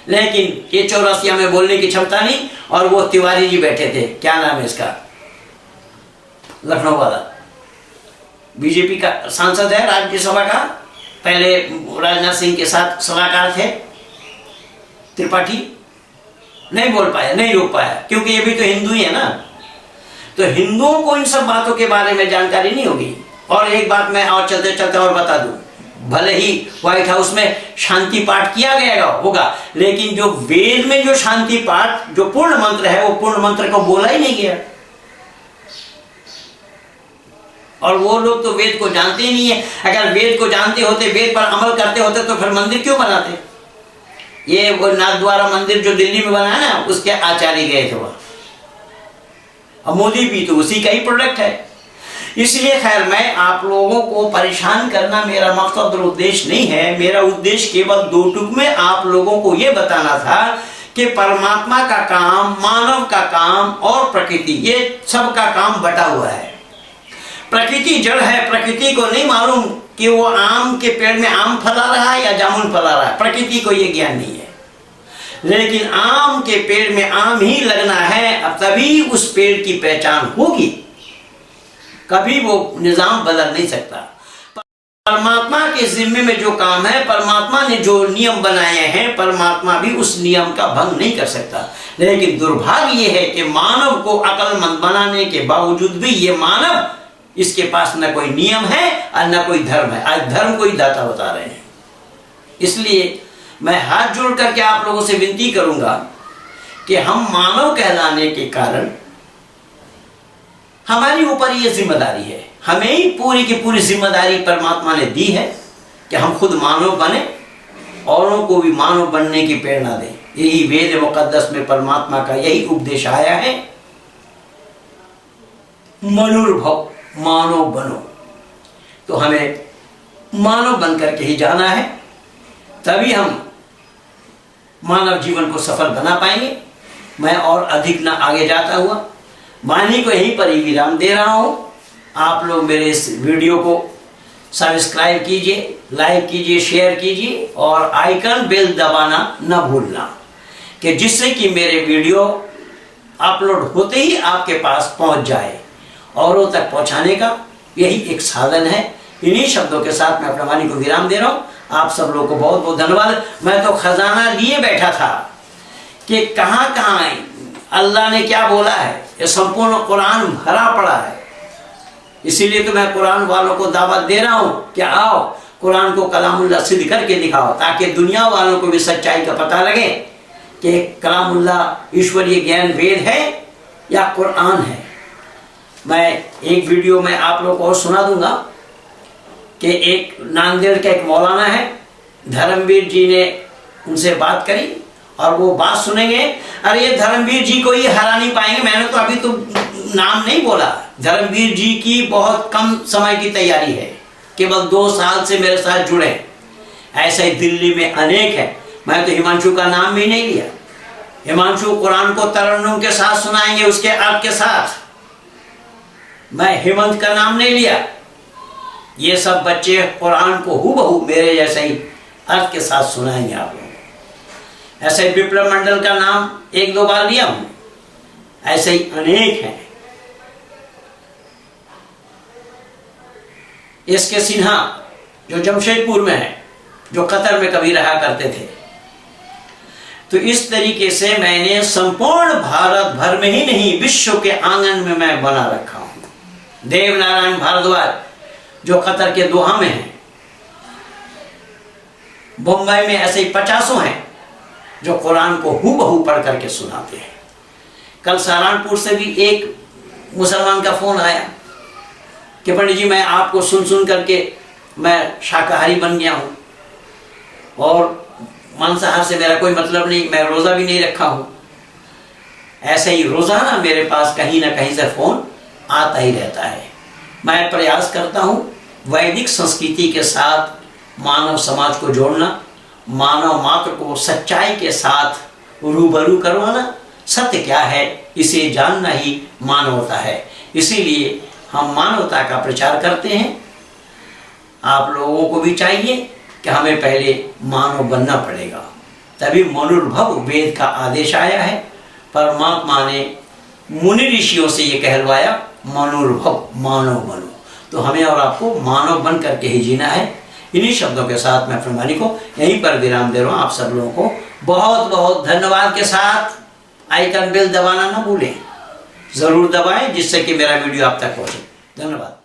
लेकिन ये चौरसिया में बोलने की क्षमता नहीं। और वो तिवारी जी बैठे थे, क्या नाम है इसका, लखनऊ वाला, बीजेपी का सांसद है राज्यसभा का, पहले राजनाथ सिंह के साथ सलाहकार थे, त्रिपाठी, नहीं बोल पाया, नहीं रोक पाया, क्योंकि ये भी तो हिंदू ही है ना। तो हिंदुओं को इन सब बातों के बारे में जानकारी नहीं होगी। और एक बात मैं और चलते चलते और बता दूं, भले ही व्हाइट हाउस में शांति पाठ किया गया होगा, लेकिन जो वेद में जो शांति पाठ जो पूर्ण मंत्र है, वो पूर्ण मंत्र को बोला ही नहीं गया। और वो लोग तो वेद को जानते ही नहीं है। अगर वेद को जानते होते, वेद पर अमल करते होते, तो फिर मंदिर क्यों बनाते? ये वो नाथद्वारा मंदिर जो दिल्ली में बना है ना, उसके आचार्य गए थे वहां, और मोदी भी तो उसी का ही प्रोडक्ट है। इसलिए खैर, मैं आप लोगों को परेशान करना मेरा मकसद और उद्देश्य नहीं है। मेरा उद्देश्य केवल दो टुक में आप लोगों को यह बताना था कि परमात्मा का काम, मानव का काम और प्रकृति, ये सब का काम बटा हुआ है। प्रकृति जड़ है, प्रकृति को नहीं मालूम कि वो आम के पेड़ में आम फला रहा है या जामुन फला रहा है, प्रकृति को ये ज्ञान नहीं है। लेकिन आम के पेड़ में आम ही लगना है, अब तभी उस पेड़ की पहचान होगी। कभी वो निजाम बदल नहीं सकता। परमात्मा के जिम्मे में जो काम है, परमात्मा ने जो नियम बनाए हैं, परमात्मा भी उस नियम का भंग नहीं कर सकता। लेकिन दुर्भाग्य ये है कि मानव को अक्लमंद बनाने के बावजूद भी ये मानव, इसके पास न कोई नियम है और न कोई धर्म है। आज धर्म को ही दाता बता रहे हैं। इसलिए मैं हाथ जोड़ करके आप लोगों से विनती करूंगा कि हम मानव कहलाने के कारण हमारी ऊपर ये जिम्मेदारी है, हमें ही पूरी की पूरी जिम्मेदारी परमात्मा ने दी है कि हम खुद मानव बने, औरों को भी मानव बनने की प्रेरणा दें। यही वेद मुकद्दस में परमात्मा का यही उपदेश आया है, मनुर्भव, मानव बनो। तो हमें मानव बनकर के ही जाना है, तभी हम मानव जीवन को सफल बना पाएंगे। मैं और अधिक ना आगे जाता हुआ वाणी को यहीं पर ही विराम दे रहा हूं। आप लोग मेरे इस वीडियो को सब्सक्राइब कीजिए, लाइक कीजिए, शेयर कीजिए और आइकन बेल दबाना न भूलना, कि जिससे कि मेरे वीडियो अपलोड होते ही आपके पास पहुंच जाए। औरों तक पहुंचाने का यही एक साधन है। इन्हीं शब्दों के साथ मैं अपने वाणी को विराम दे रहा हूँ। आप सब लोगों को बहुत बहुत धन्यवाद। मैं तो खजाना लिए बैठा था कि कहाँ कहाँ अल्लाह ने क्या बोला है, ये संपूर्ण कुरान भरा पड़ा है। इसीलिए तो मैं कुरान वालों को दावत दे रहा हूँ कि आओ कुरान को कलामुल्लाह सिद्ध करके दिखाओ, ताकि दुनिया वालों को भी सच्चाई का पता लगे कि कलामुल्लाह ईश्वरीय ज्ञान वेद है या कुरान है। मैं एक वीडियो में आप लोगों को और सुना दूंगा कि एक नांदेड़ का एक मौलाना है, धर्मवीर जी ने उनसे बात करी और वो बात सुनेंगे। अरे ये धर्मवीर जी को ही हरा नहीं पाएंगे। मैंने तो अभी तो नाम नहीं बोला। धर्मवीर जी की बहुत कम समय की तैयारी है, केवल 2 साल से मेरे साथ जुड़े। ऐसे ही दिल्ली में अनेक है। मैं तो हिमांशु का नाम भी नहीं लिया। हिमांशु कुरान को तरन्नुम के साथ सुनाएंगे, उसके अर्थ के साथ। मैं हेमंत का नाम नहीं लिया। ये सब बच्चे कुरान को हूबहू मेरे जैसे ही अर्थ के साथ सुनाएंगे आप लोगों को। ऐसे ही विप्लव मंडल का नाम 1-2 बार लिया हूं। ऐसे ही अनेक हैं। इसके सिन्हा जो जमशेदपुर में है, जो कतर में कभी रहा करते थे। तो इस तरीके से मैंने संपूर्ण भारत भर में ही नहीं, विश्व के आंगन में मैं बना रखा हूं। देवनारायण भारद्वाज जो कतर के दोहा में है, बम्बई में ऐसे ही 50 हैं जो कुरान को हूबहू पढ़ करके सुनाते हैं। कल सहारनपुर से भी एक मुसलमान का फोन आया कि पंडित जी मैं आपको सुन सुन करके मैं शाकाहारी बन गया हूं और मांसाहार से मेरा कोई मतलब नहीं, मैं रोजा भी नहीं रखा हूं। ऐसे ही रोजाना मेरे पास कहीं ना कहीं से फोन आता ही रहता है। मैं प्रयास करता हूं वैदिक संस्कृति के साथ मानव समाज को जोड़ना, मानव मात्र को सच्चाई के साथ रूबरू करवाना। सत्य क्या है इसे जानना ही मानवता है। इसीलिए हम मानवता का प्रचार करते हैं। आप लोगों को भी चाहिए कि हमें पहले मानव बनना पड़ेगा, तभी मनुर्भव वेद का आदेश आया है। परमात्मा ने मुनि ऋषियों से ये कहलवाया, मनुर्भव मानव बनो। तो हमें और आपको मानव बन करके ही जीना है। इन्हीं शब्दों के साथ मैं अपनी वाणी को यहीं पर विराम दे रहा हूँ। आप सब लोगों को बहुत बहुत धन्यवाद के साथ आइकन बेल दबाना ना भूलें, जरूर दबाएं जिससे कि मेरा वीडियो आप तक पहुंचे। धन्यवाद।